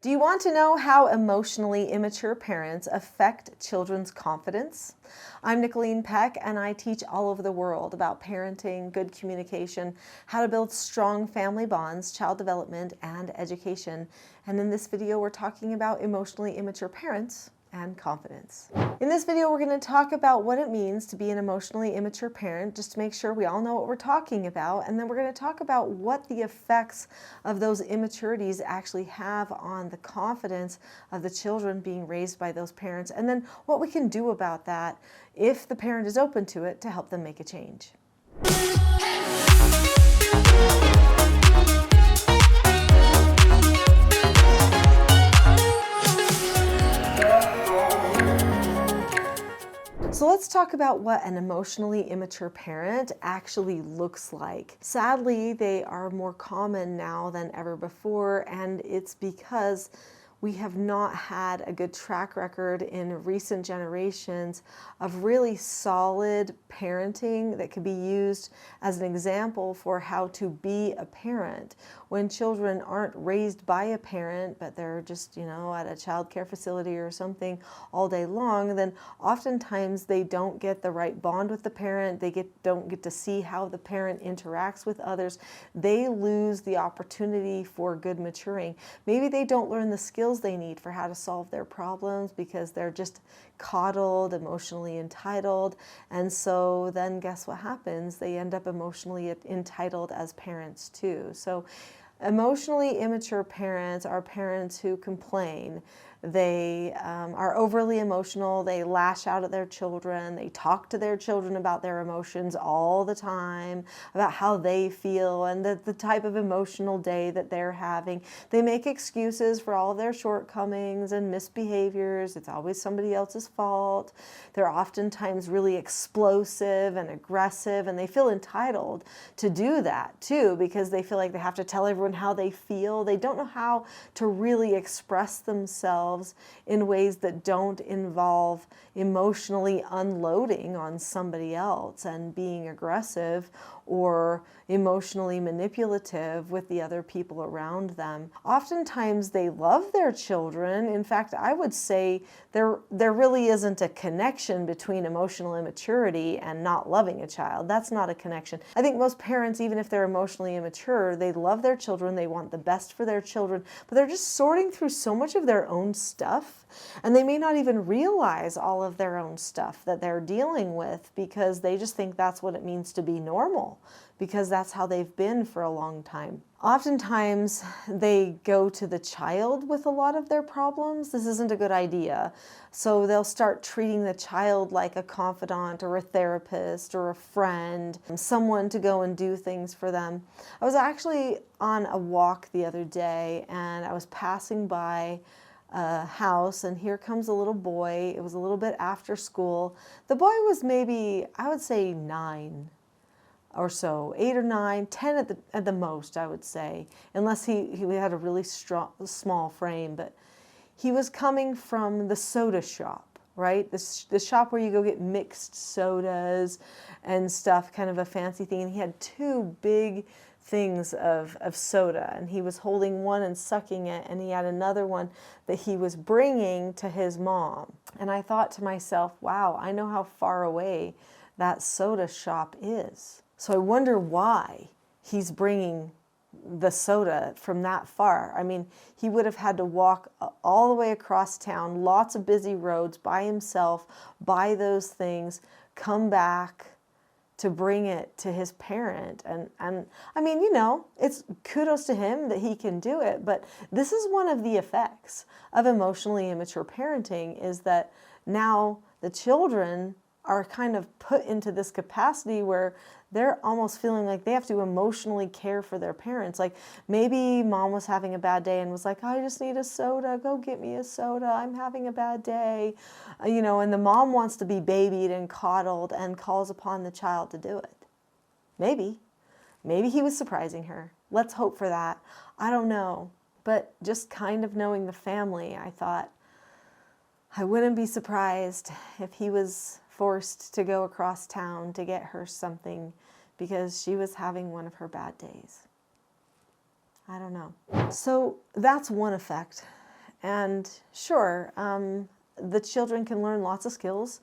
Do you want to know how emotionally immature parents affect children's confidence? I'm Nicholeen Peck, and I teach all over the world about parenting, good communication, how to build strong family bonds, child development, and education. And in this video, we're talking about emotionally immature parents and confidence. In this video, we're going to talk about what it means to be an emotionally immature parent, just to make sure we all know what we're talking about. And then we're going to talk about what the effects of those immaturities actually have on the confidence of the children being raised by those parents, and then what we can do about that if the parent is open to it to help them make a change. So let's talk about what an emotionally immature parent actually looks like. Sadly, they are more common now than ever before, and it's because we have not had a good track record in recent generations of really solid parenting that could be used as an example for how to be a parent. When children aren't raised by a parent, but they're just, at a child care facility or something all day long, then oftentimes they don't get the right bond with the parent. They don't get to see how the parent interacts with others. They lose the opportunity for good maturing. Maybe they don't learn the skills they need for how to solve their problems because they're just coddled, emotionally entitled. And so then guess what happens? They end up emotionally entitled as parents too. So emotionally immature parents are parents who complain. They are overly emotional. They lash out at their children. They talk to their children about their emotions all the time, about how they feel and the type of emotional day that they're having. They make excuses for all of their shortcomings and misbehaviors. It's always somebody else's fault. They're oftentimes really explosive and aggressive, and they feel entitled to do that too because they feel like they have to tell everyone how they feel. They don't know how to really express themselves in ways that don't involve emotionally unloading on somebody else and being aggressive or emotionally manipulative with the other people around them. Oftentimes they love their children. In fact, I would say there really isn't a connection between emotional immaturity and not loving a child. That's not a connection. I think most parents, even if they're emotionally immature, they love their children, they want the best for their children, but they're just sorting through so much of their own stuff, and they may not even realize all of their own stuff that they're dealing with because they just think that's what it means to be normal, because that's how they've been for a long time. Oftentimes, they go to the child with a lot of their problems. This isn't a good idea. So they'll start treating the child like a confidant or a therapist or a friend, someone to go and do things for them. I was actually on a walk the other day, and I was passing by a house, and here comes a little boy. It was a little bit after school. The boy was maybe, I would say 9 or so, 8 or 9, 10 at the most, I would say, unless he had a really small frame. But he was coming from the soda shop, right? The shop where you go get mixed sodas and stuff, kind of a fancy thing. And he had 2 big things of soda, and he was holding one and sucking it, and he had another one that he was bringing to his mom. And I thought to myself, wow, I know how far away that soda shop is. So I wonder why he's bringing the soda from that far. I mean, he would have had to walk all the way across town, lots of busy roads by himself, buy those things, come back to bring it to his parent. And I mean, it's kudos to him that he can do it, but this is one of the effects of emotionally immature parenting, is that now the children are kind of put into this capacity where they're almost feeling like they have to emotionally care for their parents. Like maybe mom was having a bad day and was like, I just need a soda, go get me a soda, I'm having a bad day. And the mom wants to be babied and coddled and calls upon the child to do it. Maybe he was surprising her. Let's hope for that. I don't know. But just kind of knowing the family, I thought I wouldn't be surprised if he was forced to go across town to get her something because she was having one of her bad days. I don't know. So that's one effect. And sure, the children can learn lots of skills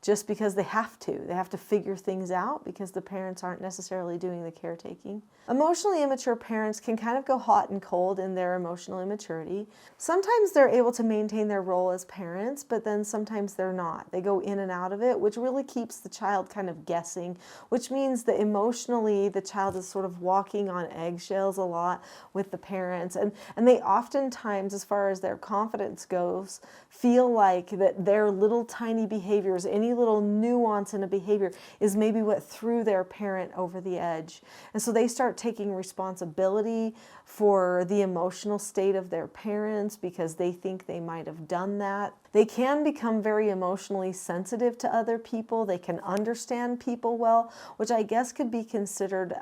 just because they have to. They have to figure things out because the parents aren't necessarily doing the caretaking. Emotionally immature parents can kind of go hot and cold in their emotional immaturity. Sometimes they're able to maintain their role as parents, but then sometimes they're not. They go in and out of it, which really keeps the child kind of guessing, which means that emotionally the child is sort of walking on eggshells a lot with the parents. And they oftentimes, as far as their confidence goes, feel like that their little tiny behaviors, any little nuance in a behavior is maybe what threw their parent over the edge. And so they start taking responsibility for the emotional state of their parents because they think they might have done that. They can become very emotionally sensitive to other people. They can understand people well, which I guess could be considered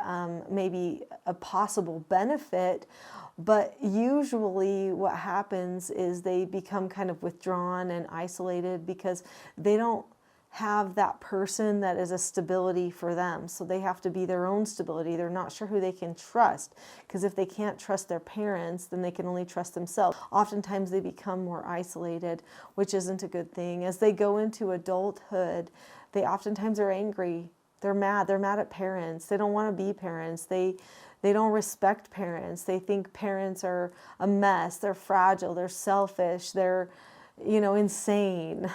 maybe a possible benefit. But usually what happens is they become kind of withdrawn and isolated because they don't have that person that is a stability for them. So they have to be their own stability. They're not sure who they can trust, because if they can't trust their parents, then they can only trust themselves. Oftentimes they become more isolated, which isn't a good thing. As they go into adulthood, they oftentimes are angry. They're mad. They're mad at parents. They don't want to be parents. They don't respect parents. They think parents are a mess. They're fragile. They're selfish. They're insane,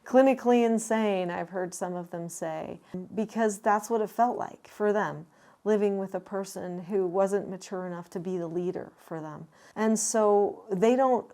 clinically insane, I've heard some of them say, because that's what it felt like for them, living with a person who wasn't mature enough to be the leader for them. And so they don't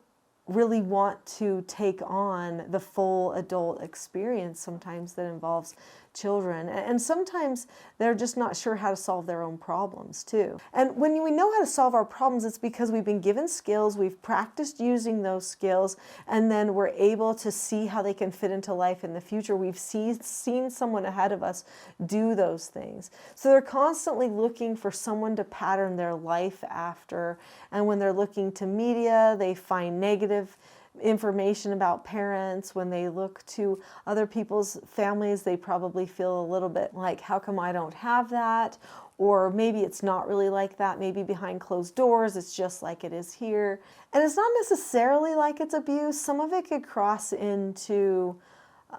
really want to take on the full adult experience sometimes that involves children. And sometimes they're just not sure how to solve their own problems too. And when we know how to solve our problems, it's because we've been given skills, we've practiced using those skills, and then we're able to see how they can fit into life in the future. We've seen someone ahead of us do those things. So they're constantly looking for someone to pattern their life after. And when they're looking to media, they find negative information about parents. When they look to other people's families, they probably feel a little bit like, how come I don't have that? Or maybe it's not really like that. Maybe behind closed doors, it's just like it is here. And it's not necessarily like it's abuse. Some of it could cross into,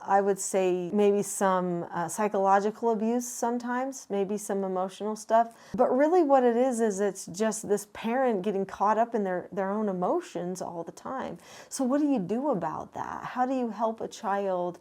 I would say, maybe some psychological abuse sometimes, maybe some emotional stuff. But really what it is it's just this parent getting caught up in their own emotions all the time. So what do you do about that? How do you help a child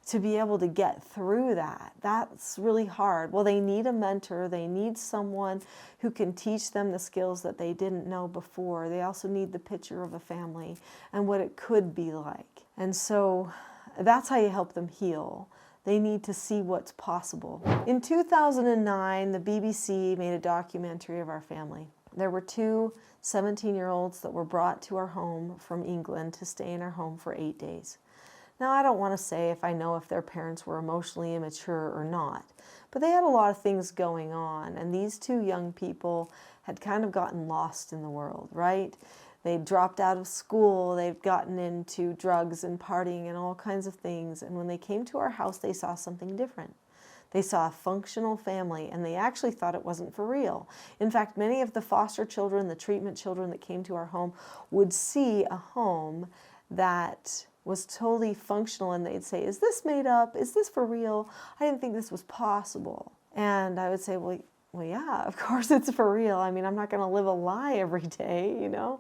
to be able to get through that? That's really hard. Well, they need a mentor. They need someone who can teach them the skills that they didn't know before. They also need the picture of a family and what it could be like. And so that's how you help them heal. They need to see what's possible. In 2009, the BBC made a documentary of our family. There were two 17-year-olds that were brought to our home from England to stay in our home for 8 days. Now, I don't want to say if I know if their parents were emotionally immature or not, but they had a lot of things going on, and these two young people had kind of gotten lost in the world, right? They'd dropped out of school, they'd gotten into drugs and partying and all kinds of things, and when they came to our house, they saw something different. They saw a functional family, and they actually thought it wasn't for real. In fact, many of the foster children, the treatment children that came to our home would see a home that was totally functional, and they'd say, is this made up? Is this for real? I didn't think this was possible. And I would say, well, yeah, of course it's for real. I mean, I'm not going to live a lie every day, you know?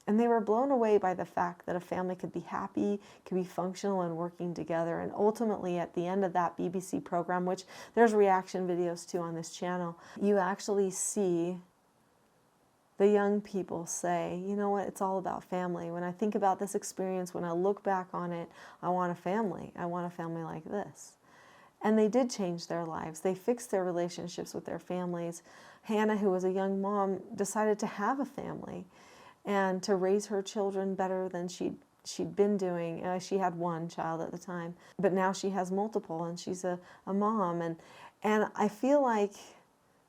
And they were blown away by the fact that a family could be happy, could be functional and working together. And ultimately, at the end of that BBC program, which there's reaction videos to on this channel, you actually see the young people say, you know what, it's all about family. When I think about this experience, when I look back on it, I want a family. I want a family like this. And they did change their lives. They fixed their relationships with their families. Hannah, who was a young mom, decided to have a family and to raise her children better than she'd been doing. She had one child at the time, but now she has multiple, and she's a mom. And I feel like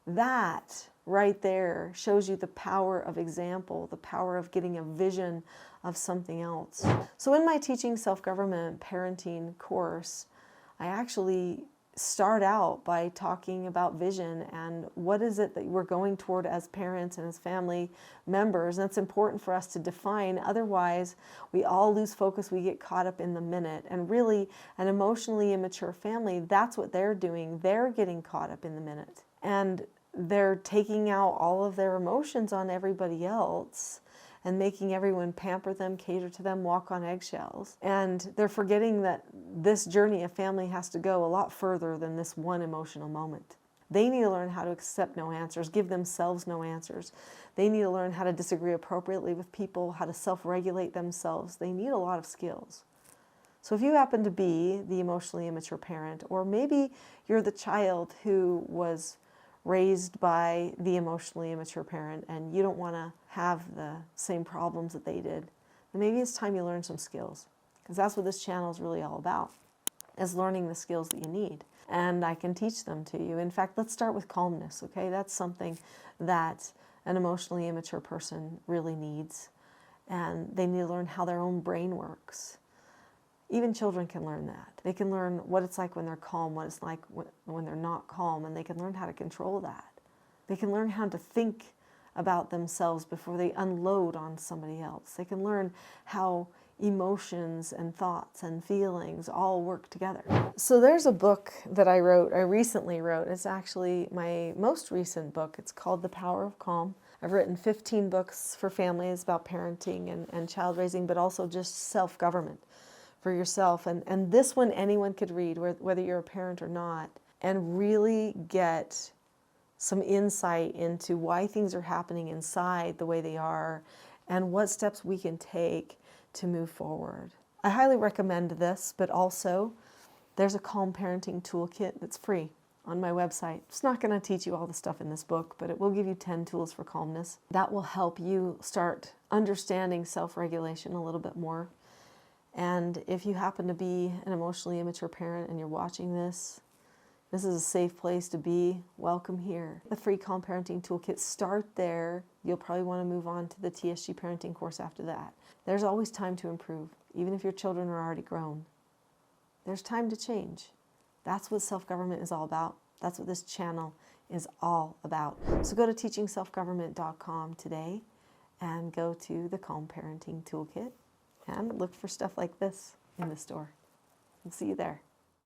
that right there shows you the power of example, the power of getting a vision of something else. So in my Teaching Self-Government Parenting course, I actually start out by talking about vision and what is it that we're going toward as parents and as family members. And it's important for us to define. Otherwise, we all lose focus. We get caught up in the minute. And really, an emotionally immature family, that's what they're doing. They're getting caught up in the minute. And they're taking out all of their emotions on everybody else and making everyone pamper them, cater to them, walk on eggshells. And they're forgetting that this journey of family has to go a lot further than this one emotional moment. They need to learn how to accept no answers, give themselves no answers. They need to learn how to disagree appropriately with people, how to self-regulate themselves. They need a lot of skills. So if you happen to be the emotionally immature parent, or maybe you're the child who was raised by the emotionally immature parent and you don't want to have the same problems that they did, then maybe it's time you learn some skills, because that's what this channel is really all about, is learning the skills that you need. And I can teach them to you. In fact, let's start with calmness, okay? That's something that an emotionally immature person really needs. And they need to learn how their own brain works. Even children can learn that. They can learn what it's like when they're calm, what it's like when they're not calm, and they can learn how to control that. They can learn how to think about themselves before they unload on somebody else. They can learn how emotions and thoughts and feelings all work together. So there's a book that I recently wrote. It's actually my most recent book. It's called The Power of Calm. I've written 15 books for families about parenting and child raising, but also just self-government for yourself. And this one anyone could read, whether you're a parent or not, and really get some insight into why things are happening inside the way they are and what steps we can take to move forward. I highly recommend this, but also there's a Calm Parenting Toolkit that's free on my website. It's not going to teach you all the stuff in this book, but it will give you 10 tools for calmness. That will help you start understanding self-regulation a little bit more. And if you happen to be an emotionally immature parent and you're watching this, this is a safe place to be. Welcome here. The free Calm Parenting Toolkit, start there. You'll probably want to move on to the TSG parenting course after that. There's always time to improve, even if your children are already grown. There's time to change. That's what self-government is all about. That's what this channel is all about. So go to teachingselfgovernment.com today and go to the Calm Parenting Toolkit and look for stuff like this in the store. I'll see you there.